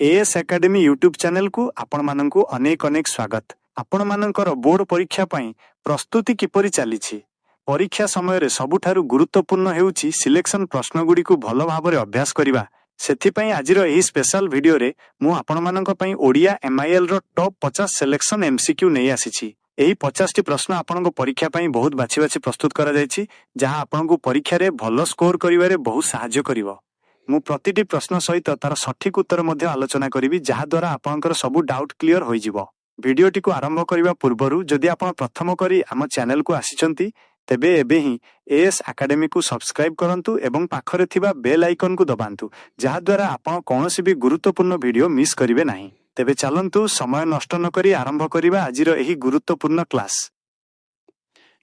As academy YouTube channel को आपण माननकु अनेक अनेक स्वागत। आपण माननकर बोर्ड परीक्षा पई प्रस्तुति किपरि चालिछि। परीक्षा समय रे सबुठारु गुरुत्वपूर्ण हेउछि सिलेक्शन प्रश्न गुडी को भलो भाबरे अभ्यास करिबा। सेथि पई आजिरो एही स्पेशल वीडियो रे मु आपण माननक पई ओडिया एमआईएल रो टॉप 50 सिलेक्शन एमसीक्यू नै आसीछि। एही 50 टी प्रश्न आपनको परीक्षा पई बहुत बाछि बाछि प्रस्तुत करा जायछि, जहा आपनको परीक्षा रे भलो स्कोर करिवारे बहुत सहाय्य करिवो। मु प्रतिटी प्रश्न सहित तार सठिक उत्तर मध्य आलोचना करी, जहा द्वारा आपनकर सबु डाउट क्लियर होई जिवो। वीडियोटी को आरंभ करिबा पूर्वरु जदि आपण प्रथम करी आम चैनल को आसीचंती तेबे एबे ही एएस एकेडमी को सब्सक्राइब करंतु एवं पाखरे थिबा बेल आइकन को दबांतु, जहा द्वारा आपण कोनोसी भी गुरुत्वपूर्ण वीडियो मिस करिवे नाही। तेबे चलंतु समय नष्ट न करी आरंभ करिबा आजिरो एही गुरुत्वपूर्ण क्लास।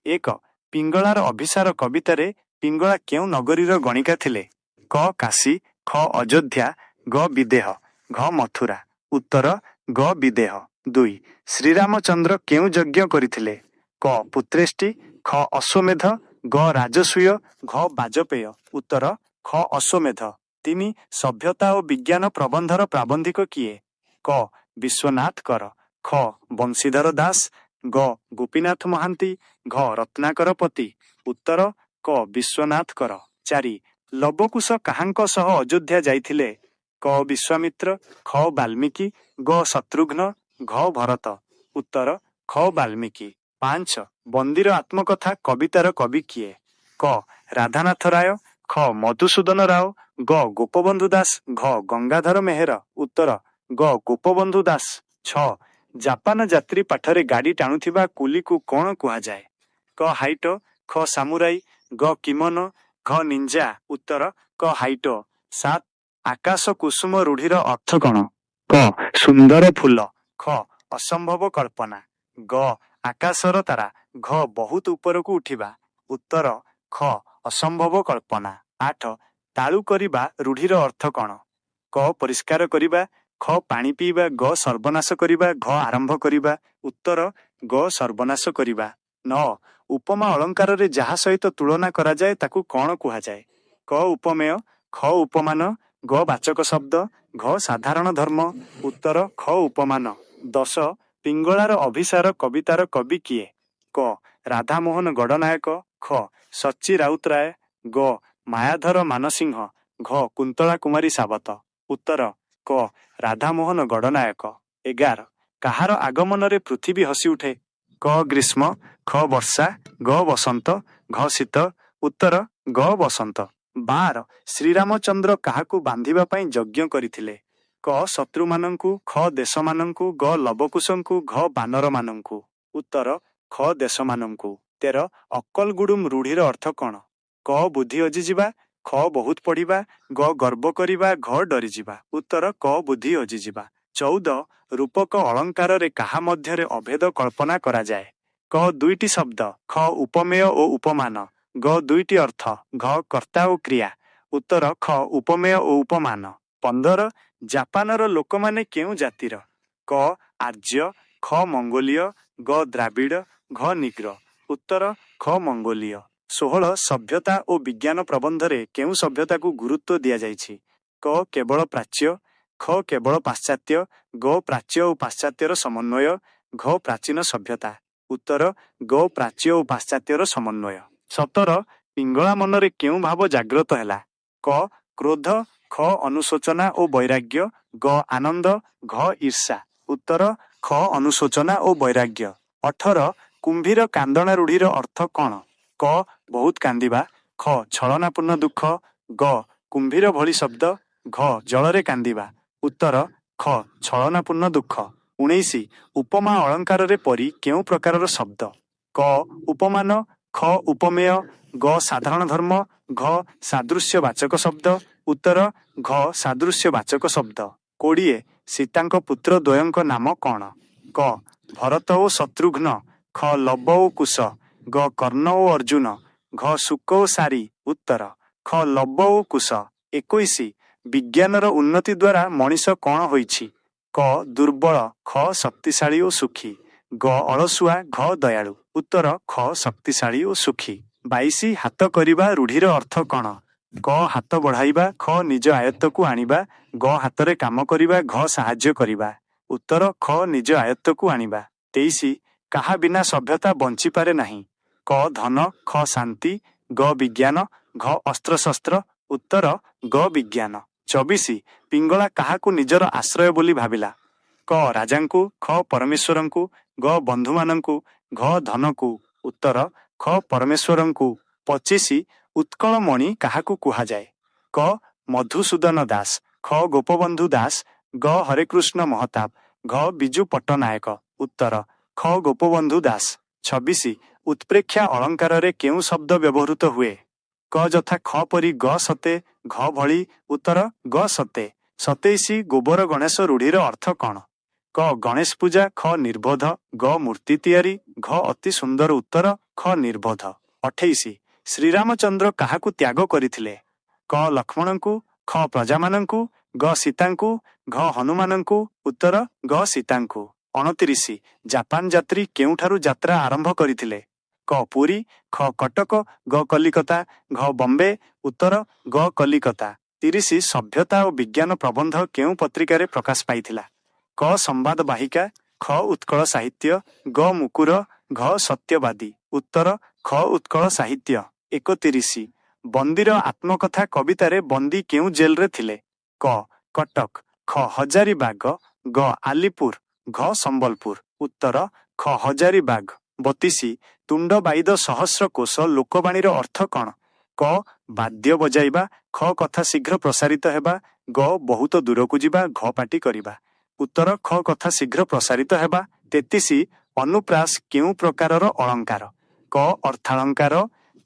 1 पिंगलार अभिसार कवितारे पिंगला केउ नगरीर गणिका थिले? क काशी, ख अयोध्या, ग विदेह, घ मथुरा। उत्तर ग विदेह। 2 श्रीरामचंद्र केउ यज्ञ करिथिले? क पुत्रेष्टि, ख अश्वमेध, ग राजसूय, घ बाजपेय। उत्तर ख अश्वमेध। 3 सभ्यता और विज्ञान प्रबंधर प्राबंधिक किए? क विश्वनाथ कर, ख बंशीधर दास, ग गोपीनाथ महांती, घ रत्नाकर पति। उत्तर क विश्वनाथ कर। 4 लवकुश काहांक सह अयोध्या जाइथिले? क विश्वामित्र, ख वाल्मीकि, ग शत्रुघ्न, घ भरत। उत्तर ख वाल्मीकि। 5 बंदीर आत्मकथा कवितार कवि किए? क राधानाथ राय, ख मधुसूदन राव, ग गोपबंधु दास, घ गंगाधर मेहर। उत्तर ग गोपबंधु दास। 6 जापान यात्री पाठरे गाड़ी टाणुथिबा कुली को कोन कुहा जाए? क हाइटो, ख सामुराई, ग किमोनो, घ निंजा। उत्तर क हाइटो। 7 आकाश कुसुम रूढ़ीर अर्थ कौन? क सुंदर फूल, ख असंभव कल्पना, ग आकाशर तारा, घ बहुत ऊपर को उठिबा। उत्तर ख असंभव कल्पना। 8 तालु करिबा रूढ़ीर अर्थ कौन? क परिष्कार करिबा, ख पानी पीबा, ग सर्वनाश करिबा, घ आरंभ करिबा। उत्तर ग सर्वनाश करिबा। 9 उपमा अलंकार रे जहा सहित तुलना करा जाए ताकू कौन कुहा जाए? क उपमेय, ख उपमान, ग वाचक शब्द, घ साधारण धर्म। उत्तर ख उपमान। 10 पिंगलार अभिसार कवितार कवि किए? क राधामोहन गडनायक, ख सच्ची राउतराय, ग मायाधर मानसिंह, घ कुंतला कुमारी सावत। उत्तर क राधामोहन गडनायक। 11 काहार आगमन रे पृथ्वी हसी उठे? क ग्रीष्म, ख वर्षा, ग बसंत, घ शीत। उत्तर ग बसंत। 12 श्रीरामचंद्र काहाकू बांधिबा पई यज्ञ करिथिले? क शत्रु मानंकु, ख देश मानंकु, ग लवकुशंकु, घ बानर मानंकु। उत्तर ख देश मानंकु। 13 अक्कल गुडुम रूढ़ीर अर्थ कौन? क बुद्धि अजी जिबा, ख बहुत पढ़िबा, ग गर्व करिबा, घ डरी जिबा। उत्तर क बुद्धि अजी जिबा। 14 रूपक अलंकार रे काहा मध्य रे अभेद कल्पना करा जाए? क दुईटी शब्द, ख उपमेय और उपमान, ग दुईटी अर्थ, घ कर्ता और क्रिया। उत्तर ख उपमेय और उपमान। 15 जापानर लोक माने केउ जातिर? क आर्य, ख मंगोलीय, ग द्राविड़, घ निग्र। उत्तर ख मंगोलीय। 16 सभ्यता और विज्ञान प्रबंध रे केउ सभ्यता को गुरुत्व दिया जाइछि? क केवल प्राच्य, ख केवल पाश्चात्य, ग प्राच्य और पाश्चात्यर समन्वय, घ प्राचीन सभ्यता। उत्तर ग प्राच्य और पाश्चात्यर समन्वय। 17 पिंगला मनरे केउ भाव जाग्रत हैला? क क्रोध, ख अनुशोचना और वैराग्य, ग आनंद, घ ईर्षा। उत्तर ख अनुशोचना और वैराग्य। 18 कुंभीर कांदना रूढ़ीर अर्थ कौन? क बहुत कांदिबा, ख छलनापूर्ण दुख, ग कुंभीर भली शब्द, घ जलरे कांदिबा। उत्तर ख छलनापूर्ण दुख। 19 उपमा अलंकार रे परी केउ प्रकारर शब्द? क उपमान, ख उपमेय, ग साधारण धर्म, घ सादृश्यवाचक शब्द। उत्तर घ सादृश्यवाचक शब्द। 20 सीतांक पुत्र द्वयंक नाम कौन? क भरत और शत्रुघ्न, ख लव और कुश, ग कर्ण और अर्जुन, घ शुक और सारी। उत्तर ख लव और कुश। 21 विज्ञानर उन्नति द्वारा मनीष कौन होइछि? क दुर्बल, ख शक्तिशाली और सुखी, ग अलसुआ, घ दयालु। उत्तर ख शक्तिशाली और सुखी। 22 हाथ करिबा रूढ़ीर अर्थ कौन? କ ହାତ ବଢ଼ାଇବା, ଖ ନିଜ ଆୟତ୍ତକୁ ଆଣିବା, ଗ ହାତରେ କାମ କରିବା, ଘ ସାହାଯ୍ୟ କରିବା। ଉତ୍ତର ଖ ନିଜ ଆୟତ୍ତକୁ ଆଣିବା। 23 କାହା ବିନା ସଭ୍ୟତା ବଞ୍ଚିପାରେ ନାହିଁ। କ ଧନ, ଖ ଶାନ୍ତି, ଗ ବିଜ୍ଞାନ, ଘ ଅସ୍ତ୍ରଶସ୍ତ୍ର। ଉତ୍ତର ଗ ବିଜ୍ଞାନ। 24 ପିଙ୍ଗଳା କାହାକୁ ନିଜର ଆଶ୍ରୟ ବୋଲି ଭାବିଲା? କ ରାଜାଙ୍କୁ, ଖ ପରମେଶ୍ୱରଙ୍କୁ, ଗ ବନ୍ଧୁମାନଙ୍କୁ, ଘ ଧନକୁ। ଉତ୍ତର ଖ ପରମେଶ୍ୱରଙ୍କୁ। 25 ଉତ୍କଳମଣି କାହାକୁ କୁହାଯାଏ? କ ମଧୁସୂଦନ ଦାସ, ଖ ଗୋପବନ୍ଧୁ ଦାସ, ଗ ହରେକୃଷ୍ଣ ମହତାବ, ଘ ବିଜୁ ପଟ୍ଟନାୟକ। ଉତ୍ତର ଖ ଗୋପବନ୍ଧୁ ଦାସ। 26 ଉତ୍ପ୍ରେକ୍ଷା ଅଳଙ୍କାରରେ କେଉଁ ଶବ୍ଦ ବ୍ୟବହୃତ ହୁଏ? କ ଯଥା ଖ ପରି, ଗ ସତେ, ଘ ଭଳି। ଉତ୍ତର ଗ ସତେ। 27 ଗୋବର ଗଣେଶ ରୂଢ଼ିର ଅର୍ଥ କ'ଣ? କ ଗଣେଶ ପୂଜା, ଖ ନିର୍ବୋଧ, ଗ ମୂର୍ତ୍ତି ତିଆରି, ଘ ଅତି ସୁନ୍ଦର। ଉତ୍ତର ଖ ନିର୍ବୋଧ। 28 ଶ୍ରୀରାମଚନ୍ଦ୍ର କାହାକୁ ତ୍ୟାଗ କରିଥିଲେ? କ ଲକ୍ଷ୍ମଣଙ୍କୁ, ଖ ପ୍ରଜାମାନଙ୍କୁ, ଗ ସୀତାଙ୍କୁ, ଘ ହନୁମାନଙ୍କୁ। ଉତ୍ତର ଗ ସୀତାଙ୍କୁ। 29 ଜାପାନ ଯାତ୍ରୀ କେଉଁଠାରୁ ଯାତ୍ରା ଆରମ୍ଭ କରିଥିଲେ? କ ପୁରୀ, ଖ କଟକ, ଗ କଲିକତା, ଘ ବମ୍ବେ। ଉତ୍ତର ଗ କଲିକତା। 30 ସଭ୍ୟତା ଓ ବିଜ୍ଞାନ ପ୍ରବନ୍ଧ କେଉଁ ପତ୍ରିକାରେ ପ୍ରକାଶ ପାଇଥିଲା? କ ସମ୍ବାଦ ବାହିକା, ଖ ଉତ୍କଳ ସାହିତ୍ୟ, ଗ ମୁକୁର, ଘ ସତ୍ୟବାଦୀ। ଉତ୍ତର ଖ ଉତ୍କଳ ସାହିତ୍ୟ। 31 ବନ୍ଦୀର ଆତ୍ମକଥା କବିତାରେ ବନ୍ଦୀ କେଉଁ ଜେଲରେ ଥିଲେ? କ କଟକ, ଖ ହଜାରିବାଗ, ଗ ଆଲିପୁର, ଘ ସମ୍ବଲପୁର। ଉତ୍ତର ଖ ହଜାରିବାଗ। 32 ତୁଣ୍ଡ ବାଇଦ ସହସ୍ର କୋଶ ଲୋକବାଣୀର ଅର୍ଥ କ'ଣ? କ ବାଦ୍ୟ ବଜାଇବା, ଖ କଥା ଶୀଘ୍ର ପ୍ରସାରିତ ହେବା, ଗ ବହୁତ ଦୂରକୁ ଯିବା, ଘ ପାଟି କରିବା। ଉତ୍ତର ଖ କଥା ଶୀଘ୍ର ପ୍ରସାରିତ ହେବା। 33 ଅନୁପ୍ରାସ କେଉଁ ପ୍ରକାରର ଅଳଙ୍କାର? କ ଅର୍ଥାଳଙ୍କାର,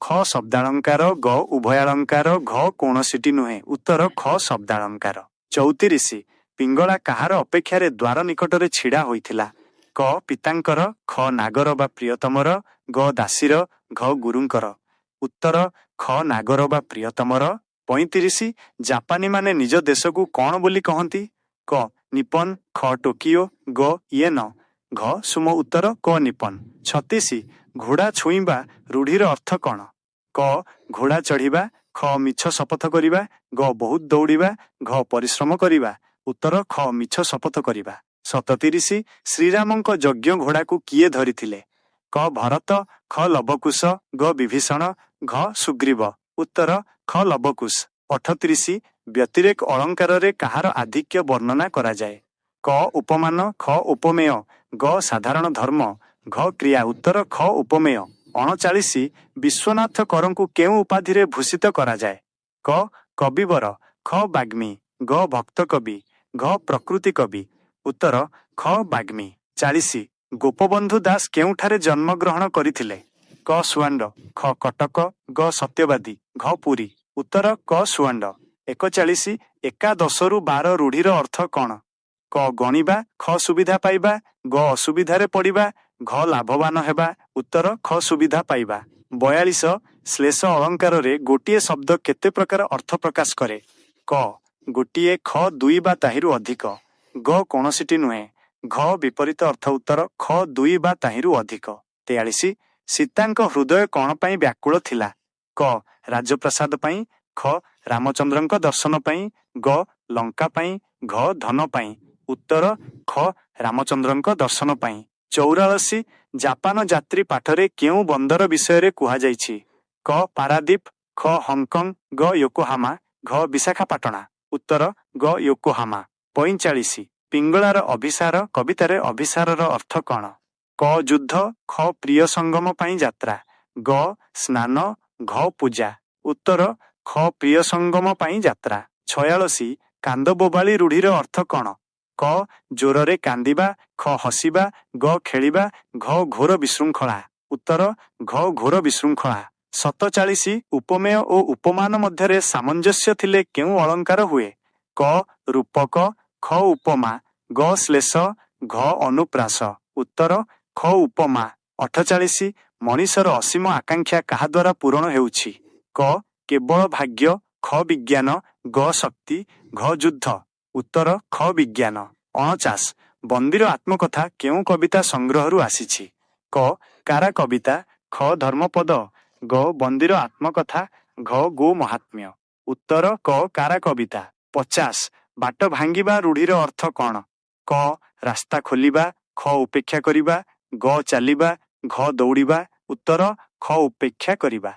ଖ ଶବ୍ଦାଳଙ୍କାର, ଗ ଉଭୟାଳଙ୍କାର, ଘ କୌଣସିଟି ନୁହେଁ। ଉତ୍ତର ଖ ଶବ୍ଦାଳଙ୍କାର। 34 ପିଙ୍ଗଳା କାହାର ଅପେକ୍ଷାରେ ଦ୍ୱାର ନିକଟରେ ଛିଡ଼ା ହୋଇଥିଲା? କ ପିତାଙ୍କର, ଖ ନାଗର ବା ପ୍ରିୟତମର, ଗ ଦାସୀର, ଘ ଗୁରୁଙ୍କର। ଉତ୍ତର ଖ ନାଗର ବା ପ୍ରିୟତମର। 35 ଜାପାନୀମାନେ ନିଜ ଦେଶକୁ କ'ଣ ବୋଲି କହନ୍ତି? କ ନିପନ, ଖ ଟୋକିଓ, ଗ ଇଏନ, ଘ ସୁମ। ଉତ୍ତର କ ନିପନ। 36 ଘୋଡ଼ା ଛୁଇଁବା ରୂଢ଼ିର ଅର୍ଥ କ'ଣ? କ ଘୋଡ଼ା ଚଢ଼ିବା, ଖ ମିଛ ଶପଥ କରିବା, ଗ ବହୁତ ଦୌଡ଼ିବା, ଘ ପରିଶ୍ରମ କରିବା। ଉତ୍ତର ଖ ମିଛ ଶପଥ କରିବା। 37 ଶ୍ରୀରାମଙ୍କ ଯଜ୍ଞ ଘୋଡ଼ାକୁ କିଏ ଧରିଥିଲେ? କ ଭରତ, ଖ ଲବକୁଶ, ଗ ବିଭୀଷଣ, ଘ ସୁଗ୍ରୀବ। ଉତ୍ତର ଖ ଲବକୁଶ। 38 ବ୍ୟତିରେକ ଅଳଙ୍କାରରେ କାହାର ଆଧିକ୍ୟ ବର୍ଣ୍ଣନା କରାଯାଏ? କ ଉପମାନ, ଖ ଉପମେୟ, ଗ ସାଧାରଣ ଧର୍ମ, ଘ କ୍ରିୟା। ଉତ୍ତର ଖ ଉପମେୟ। 39 ବିଶ୍ୱନାଥ କରଙ୍କୁ କେଉଁ ଉପାଧିରେ ଭୂଷିତ କରାଯାଏ? କ କବିବର, ଖ ବାଗ୍ମୀ, ଗ ଭକ୍ତ କବି, ଘ ପ୍ରକୃତି କବି। ଉତ୍ତର ଖ ବାଗ୍ମୀ। 40 ଗୋପବନ୍ଧୁ ଦାସ କେଉଁଠାରେ ଜନ୍ମଗ୍ରହଣ କରିଥିଲେ? କ ସୁଆଣ୍ଡ, ଖ କଟକ, ଗ ସତ୍ୟବାଦୀ, ଘ ପୁରୀ। ଉତ୍ତର କ ସୁଆଣ୍ଡ। 41 ଏକାଦଶରୁ 12 ରୂଢ଼ିର ଅର୍ଥ କ'ଣ? କ ଗଣିବା, ଖ ସୁବିଧା ପାଇବା, ଗ ଅସୁବିଧାରେ ପଡ଼ିବା, ଘ ଲାଭବାନ ହେବା। ଉତ୍ତର ଖ ସୁବିଧା ପାଇବା। 42 ଶ୍ଲେଷ ଅଳଙ୍କାରରେ ଗୋଟିଏ ଶବ୍ଦ କେତେ ପ୍ରକାର ଅର୍ଥ ପ୍ରକାଶ କରେ? କ ଗୋଟିଏ, ଖ ଦୁଇ ବା ତାହିରୁ ଅଧିକ, ଗ କୌଣସିଟି ନୁହେଁ, ଘ ବିପରୀତ ଅର୍ଥ। ଉତ୍ତର ଖ ଦୁଇ ବା ତାହିରୁ ଅଧିକ। 43 ସୀତାଙ୍କ ହୃଦୟ କ'ଣ ପାଇଁ ବ୍ୟାକୁଳ ଥିଲା? କ ରାଜପ୍ରାସାଦ ପାଇଁ, ଖ ରାମଚନ୍ଦ୍ରଙ୍କ ଦର୍ଶନ ପାଇଁ, ଗ ଲଙ୍କା ପାଇଁ, ଘ ଧନ ପାଇଁ। ଉତ୍ତର ଖ ରାମଚନ୍ଦ୍ରଙ୍କ ଦର୍ଶନ ପାଇଁ। 44 ଜାପାନ ଯାତ୍ରୀ ପାଠରେ କେଉଁ ବନ୍ଦର ବିଷୟରେ କୁହାଯାଇଛି? କ ପାରାଦୀପ, ଖ ହଂକଂ, ଗ ୟୋକୋହାମା, ଘ ବିଶାଖାପାଟଣା। ଉତ୍ତର ଗ ୟୋକୋହାମା। 45 ପିଙ୍ଗଳାର ଅଭିସାର କବିତାରେ ଅଭିସାରର ଅର୍ଥ କ'ଣ? କ ଯୁଦ୍ଧ, ଖ ପ୍ରିୟ ସଙ୍ଗମ ପାଇଁ ଯାତ୍ରା, ଗ ସ୍ନାନ, ଘ ପୂଜା। ଉତ୍ତର ଖ ପ୍ରିୟ ସଙ୍ଗମ ପାଇଁ ଯାତ୍ରା। 46 କାନ୍ଦବୋବାଳି ରୂଢ଼ିର ଅର୍ଥ କ'ଣ? କ ଜୋରରେ କାନ୍ଦିବା, ଖ ହସିବା, ଗ ଖେଳିବା, ଘ ଘୋର ବିଶୃଙ୍ଖଳା। ଉତ୍ତର ଘ ଘୋର ବିଶୃଙ୍ଖଳା। 47 ଉପମେୟ ଓ ଉପମାନ ମଧ୍ୟରେ ସାମଞ୍ଜସ୍ୟ ଥିଲେ କେଉଁ ଅଳଙ୍କାର ହୁଏ? କ ରୂପକ, ଖ ଉପମା, ଗ ଶ୍ଲେଷ, ଘ ଅନୁପ୍ରାସ। ଉତ୍ତର ଖ ଉପମା। 48 ମଣିଷର ଅସୀମ ଆକାଂକ୍ଷା କାହା ଦ୍ୱାରା ପୂରଣ ହେଉଛି? କ କେବଳ ଭାଗ୍ୟ, ଖ ବିଜ୍ଞାନ, ଗ ଶକ୍ତି, ଘ ଯୁଦ୍ଧ। ଉତ୍ତର ଖ ବିଜ୍ଞାନ। 49 ବନ୍ଦୀର ଆତ୍ମକଥା କେଉଁ କବିତା ସଂଗ୍ରହରୁ ଆସିଛି? କ କାରା କବିତା, ଖ ଧର୍ମପଦ, ଗ ବନ୍ଦୀର ଆତ୍ମକଥା, ଘ ଗୋ ମହାତ୍ମ୍ୟ। उत्तर क कारा कविता। 50 बाट भांगिबा रूढ़ीर अर्थ कौन? क रास्ता खोलिबा, ख उपेक्षा करिबा, ग चालिबा, घ दौड़िबा। उत्तर ख उपेक्षा करिबा।